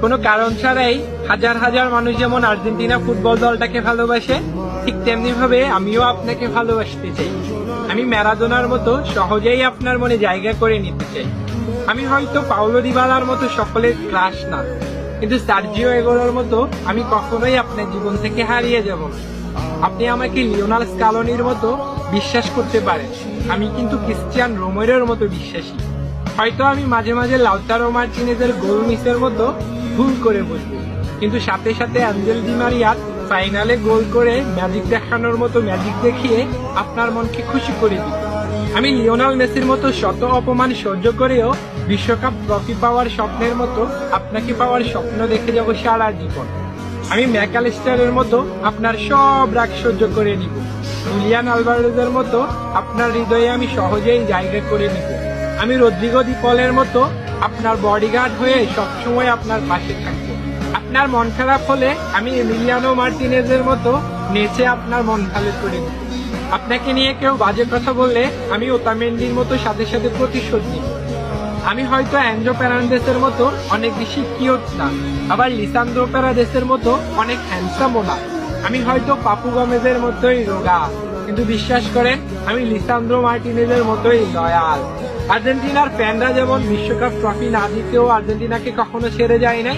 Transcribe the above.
কোনো কারণ ছাড়াই হাজার হাজার মানুষ যেমন আর্জেন্টিনা ফুটবল দলটাকে ভালোবাসে, ঠিক তেমনি ভাবে আমিও আপনাকে ভালোবাসতে চাই। আমি ম্যারাডোনার মতো সহজেই আপনার মনে জায়গা করে নিতে চাই। আমি হয়তো পাওলো দিবালার মতো সকলের ক্রাশ না, কিন্তু সার্জিও এগোরোর মতো আমি কখনোই আপনার জীবন থেকে হারিয়ে যাব না। আপনি আমাকে লিওনাল স্কালোনির মতো বিশ্বাস করতে পারেন, আমি কিন্তু ক্রিস্টিয়ান রোমেরোর মতো বিশ্বাসী। হয়তো আমি মাঝে মাঝে লাউতারো মার্টিনেজের গোল মিসের মতো ভুল করে বসবো, কিন্তু সাথে সাথে অ্যাঞ্জেল ডি মারিয়ার ফাইনালে গোল করে ম্যাজিক দেখানোর মতো ম্যাজিক দেখিয়ে আপনার মনকে খুশি করে দিব। আমি লিওনাল মেসির মতো শত অপমান সহ্য করেও বিশ্বকাপ ট্রফি পাওয়ার স্বপ্নের মতো আপনাকে পাওয়ার স্বপ্ন দেখে যাব সারা জীবন। আমি ম্যাকালিস্টারের মতো আপনার সব রাগ সহ্য করে নিব। জুলিয়ান আলভারেজের মতো আপনার হৃদয়ে আমি সহজেই জায়গা করে নিব। আমি রদ্রিগো দি পলের মতো আপনার বডিগার্ড হয়ে সবসময় আপনার পাশে থাকবো। আপনার মন খারাপ হলে আমি এমিলিয়ানো মার্টিনেজের মতো নেচে আপনার মন ভালো করে নিব। আপনাকে নিয়ে কেউ বাজে কথা বললে আমি ওতামেন্ডির মতো সাথে সাথে প্রতিশোধ নিব। আমি হয়তো অ্যান্ড্রো ফের্নান্দেসের মতো অনেক বেশি কিউট না, আবার লিসান্দ্রো পেরেরাসের মতো অনেক হ্যান্ডসামও না। আমি হয়তো পাপু গমেজের মতোই রোগা, কিন্তু বিশ্বাস করেন আমি লিসান্দ্রো মার্টিনেজের মতোই লয়াল। আর্জেন্টিনার ফ্যানরা যেমন বিশ্বকাপ ট্রফি না জিতেও আর্জেন্টিনাকে কখনো ছেড়ে যায় নাই,